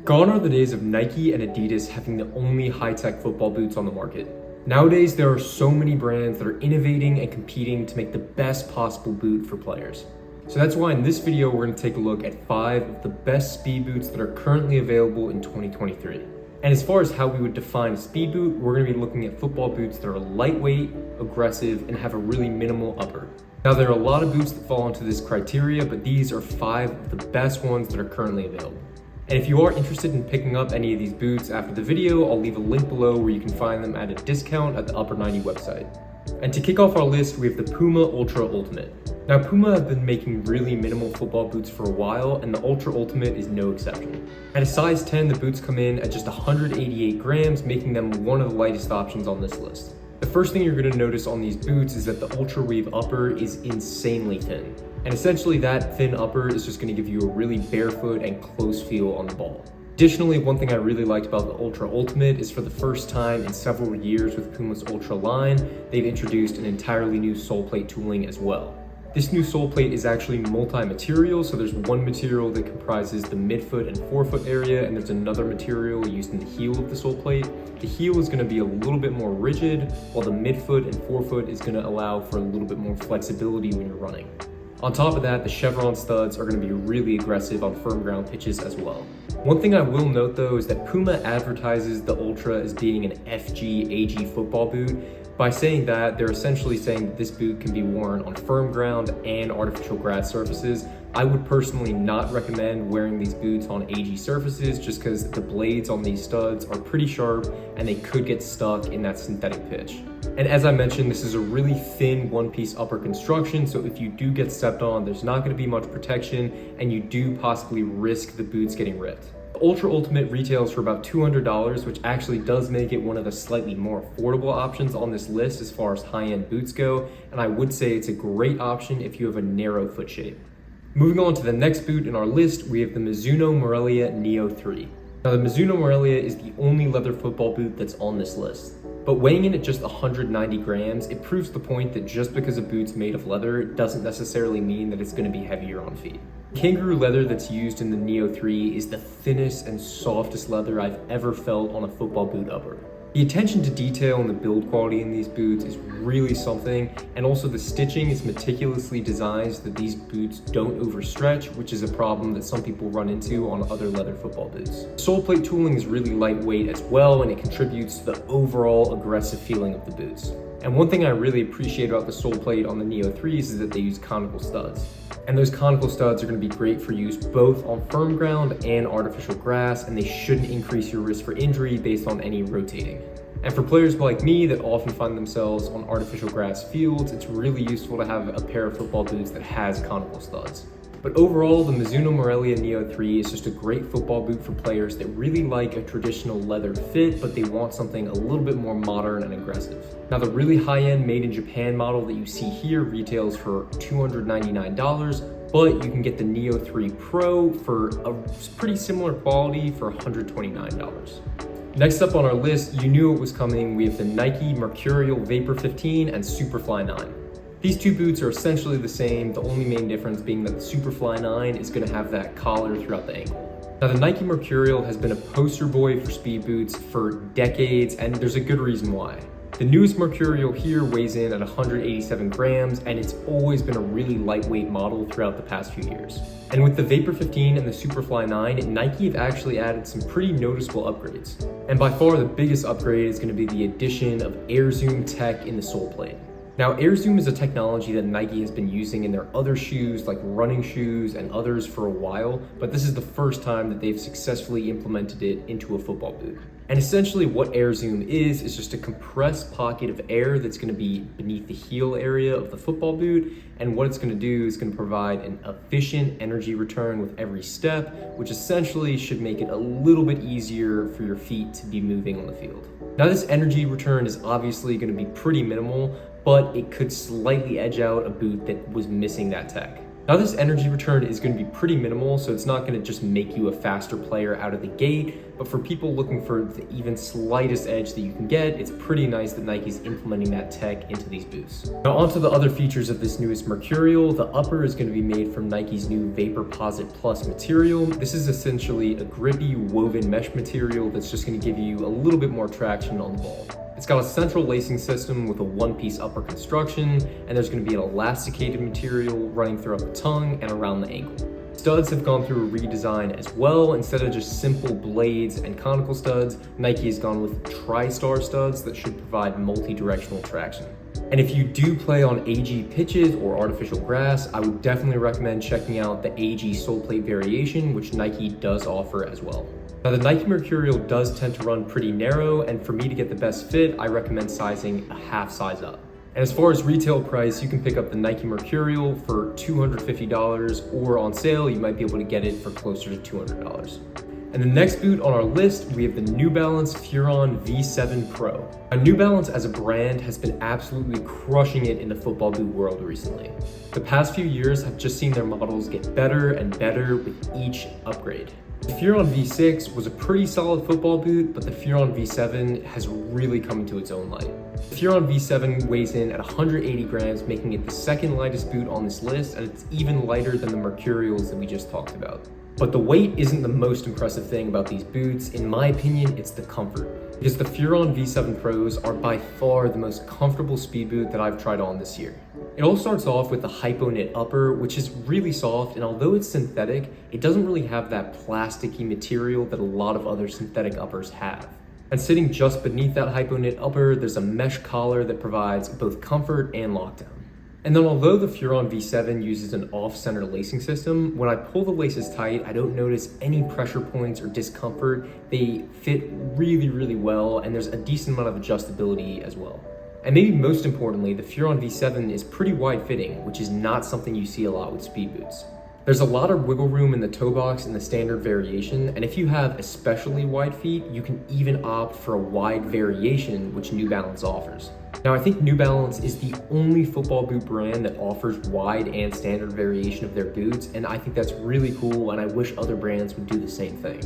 Gone are the days of Nike and Adidas having the only high-tech football boots on the market. Nowadays, there are so many brands that are innovating and competing to make the best possible boot for players. So that's why in this video, we're going to take a look at 5 of the best speed boots that are currently available in 2023. And as far as how we would define a speed boot, we're going to be looking at football boots that are lightweight, aggressive, and have a really minimal upper. Now, there are a lot of boots that fall into this criteria, but these are 5 of the best ones that are currently available. And if you are interested in picking up any of these boots after the video, I'll leave a link below where you can find them at a discount at the Upper 90 website. And to kick off our list, we have the Puma Ultra Ultimate. Now, Puma have been making really minimal football boots for a while, and the Ultra Ultimate is no exception. At a size 10, the boots come in at just 188 grams, making them one of the lightest options on this list. The first thing you're going to notice on these boots is that the Ultra Weave upper is insanely thin. And essentially that thin upper is just going to give you a really barefoot and close feel on the ball. Additionally, one thing I really liked about the Ultra Ultimate is for the first time in several years with Puma's Ultra line, they've introduced an entirely new sole plate tooling as well. This new sole plate is actually multi-material, so there's one material that comprises the midfoot and forefoot area, and there's another material used in the heel of the sole plate. The heel is going to be a little bit more rigid, while the midfoot and forefoot is going to allow for a little bit more flexibility when you're running. On top of that, the chevron studs are going to be really aggressive on firm ground pitches as well. One thing I will note though is that Puma advertises the Ultra as being an FG AG football boot. By saying that, they're essentially saying that this boot can be worn on firm ground and artificial grass surfaces. I would personally not recommend wearing these boots on AG surfaces just because the blades on these studs are pretty sharp and they could get stuck in that synthetic pitch. And as I mentioned, this is a really thin one-piece upper construction, so if you do get stepped on, there's not going to be much protection and you do possibly risk the boots getting ripped. The Ultra Ultimate retails for about $200, which actually does make it one of the slightly more affordable options on this list as far as high-end boots go, and I would say it's a great option if you have a narrow foot shape. Moving on to the next boot in our list, we have the Mizuno Morelia Neo 3. Now, the Mizuno Morelia is the only leather football boot that's on this list. But weighing in at just 190 grams, it proves the point that just because a boot's made of leather doesn't necessarily mean that it's going to be heavier on feet. Kangaroo leather that's used in the Neo 3 is the thinnest and softest leather I've ever felt on a football boot upper. The attention to detail and the build quality in these boots is really something, and also the stitching is meticulously designed so that these boots don't overstretch, which is a problem that some people run into on other leather football boots. Sole plate tooling is really lightweight as well, and it contributes to the overall aggressive feeling of the boots. And one thing I really appreciate about the sole plate on the Neo 3s is that they use conical studs. And those conical studs are going to be great for use both on firm ground and artificial grass, and they shouldn't increase your risk for injury based on any rotating. And for players like me that often find themselves on artificial grass fields, it's really useful to have a pair of football boots that has conical studs. But overall, the Mizuno Morelia Neo 3 is just a great football boot for players that really like a traditional leather fit, but they want something a little bit more modern and aggressive. Now, the really high-end made in Japan model that you see here retails for $299, but you can get the Neo 3 Pro for a pretty similar quality for $129. Next up on our list, you knew it was coming, we have the Nike Mercurial Vapor 15 and Superfly 9. These two boots are essentially the same, the only main difference being that the Superfly 9 is going to have that collar throughout the ankle. Now, the Nike Mercurial has been a poster boy for speed boots for decades, and there's a good reason why. The newest Mercurial here weighs in at 187 grams, and it's always been a really lightweight model throughout the past few years. And with the Vapor 15 and the Superfly 9, Nike have actually added some pretty noticeable upgrades. And by far the biggest upgrade is going to be the addition of Air Zoom tech in the sole plate. Now, Air Zoom is a technology that Nike has been using in their other shoes, like running shoes and others, for a while, but this is the first time that they've successfully implemented it into a football boot. And essentially what Air Zoom is just a compressed pocket of air that's going to be beneath the heel area of the football boot, and what it's going to do is going to provide an efficient energy return with every step, which essentially should make it a little bit easier for your feet to be moving on the field. Now, this energy return is obviously going to be pretty minimal, but it could slightly edge out a boot that was missing that tech. Now this energy return is going to be pretty minimal, so it's not going to just make you a faster player out of the gate, but for people looking for the even slightest edge that you can get, it's pretty nice that Nike's implementing that tech into these boots. Now onto the other features of this newest Mercurial. The upper is going to be made from Nike's new Vaporposit Plus material. This is essentially a grippy woven mesh material that's just going to give you a little bit more traction on the ball. It's got a central lacing system with a one-piece upper construction, and there's going to be an elasticated material running throughout the tongue and around the ankle. Studs have gone through a redesign as well. Instead of just simple blades and conical studs, Nike has gone with tri-star studs that should provide multi-directional traction. And if you do play on AG pitches or artificial grass, I would definitely recommend checking out the AG sole plate variation, which Nike does offer as well. Now the Nike Mercurial does tend to run pretty narrow, and for me to get the best fit, I recommend sizing a half size up. And as far as retail price, you can pick up the Nike Mercurial for $250, or on sale, you might be able to get it for closer to $200. And the next boot on our list, we have the New Balance Furon V7 Pro. Now, New Balance as a brand has been absolutely crushing it in the football boot world recently. The past few years have just seen their models get better and better with each upgrade. The Furon V6 was a pretty solid football boot, but the Furon V7 has really come into its own light. The Furon V7 weighs in at 180 grams, making it the second lightest boot on this list, and it's even lighter than the Mercurials that we just talked about. But the weight isn't the most impressive thing about these boots. In my opinion, it's the comfort. Because the Furon V7 Pros are by far the most comfortable speed boot that I've tried on this year. It all starts off with the Hypo Knit upper, which is really soft, and although it's synthetic, it doesn't really have that plasticky material that a lot of other synthetic uppers have. And sitting just beneath that Hypo Knit upper, there's a mesh collar that provides both comfort and lockdown. And then although the Furon V7 uses an off-center lacing system, when I pull the laces tight, I don't notice any pressure points or discomfort. They fit really, really well, and there's a decent amount of adjustability as well. And maybe most importantly, the Furon V7 is pretty wide fitting, which is not something you see a lot with speed boots. There's a lot of wiggle room in the toe box in the standard variation, and if you have especially wide feet, you can even opt for a wide variation, which New Balance offers. Now, I think New Balance is the only football boot brand that offers wide and standard variation of their boots, and I think that's really cool, and I wish other brands would do the same thing.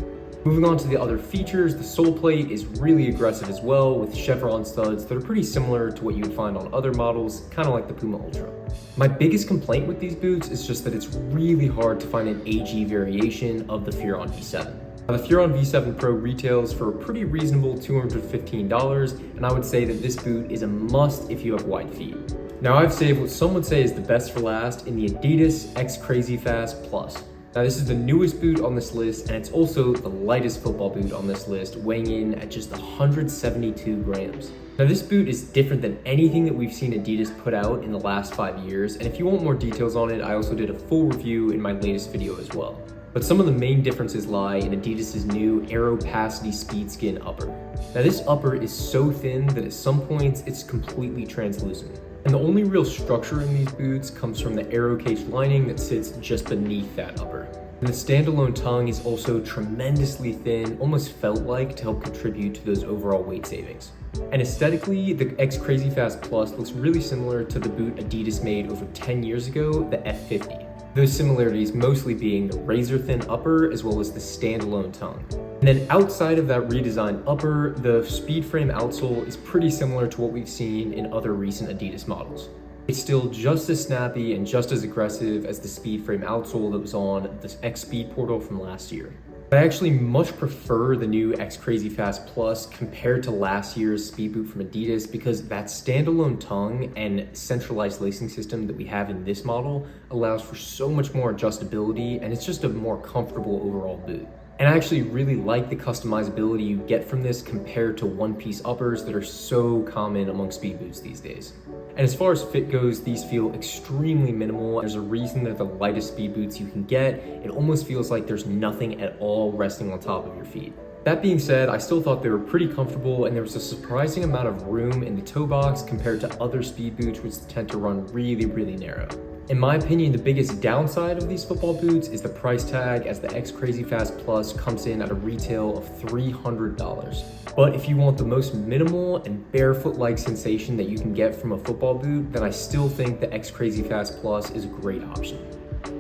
Moving on to the other features, the sole plate is really aggressive as well, with chevron studs that are pretty similar to what you would find on other models, kind of like the Puma Ultra. My biggest complaint with these boots is just that it's really hard to find an AG variation of the Furon V7. Now, the Furon V7 Pro retails for a pretty reasonable $215, and I would say that this boot is a must if you have wide feet. Now, I've saved what some would say is the best for last in the Adidas X Crazy Fast Plus. Now, this is the newest boot on this list, and it's also the lightest football boot on this list, weighing in at just 172 grams. Now, this boot is different than anything that we've seen Adidas put out in the last 5 years, and if you want more details on it, I also did a full review in my latest video as well. But some of the main differences lie in Adidas's new Aeropacity Speedskin upper. Now, this upper is so thin that at some points it's completely translucent. And the only real structure in these boots comes from the aero cage lining that sits just beneath that upper. And the standalone tongue is also tremendously thin, almost felt-like, to help contribute to those overall weight savings. And aesthetically, the X Crazy Fast Plus looks really similar to the boot Adidas made over 10 years ago, the F50. Those similarities mostly being the razor-thin upper as well as the standalone tongue. And then outside of that redesigned upper, the speed frame outsole is pretty similar to what we've seen in other recent Adidas models. It's still just as snappy and just as aggressive as the speed frame outsole that was on the X Speed Portal from last year. I actually much prefer the new X Crazy Fast Plus compared to last year's speed boot from Adidas because that standalone tongue and centralized lacing system that we have in this model allows for so much more adjustability, and it's just a more comfortable overall boot. And I actually really like the customizability you get from this compared to one-piece uppers that are so common among speed boots these days. And as far as fit goes, these feel extremely minimal. There's a reason they're the lightest speed boots you can get. It almost feels like there's nothing at all resting on top of your feet. That being said, I still thought they were pretty comfortable, and there was a surprising amount of room in the toe box compared to other speed boots which tend to run really, really narrow. In my opinion, the biggest downside of these football boots is the price tag, as the X Crazy Fast Plus comes in at a retail of $300. But if you want the most minimal and barefoot-like sensation that you can get from a football boot, then I still think the X Crazy Fast Plus is a great option.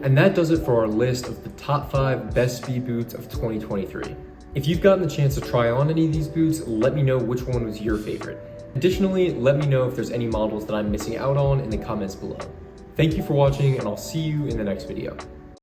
And that does it for our list of the top 5 best speed boots of 2023. If you've gotten the chance to try on any of these boots, let me know which one was your favorite. Additionally, let me know if there's any models that I'm missing out on in the comments below. Thank you for watching, and I'll see you in the next video.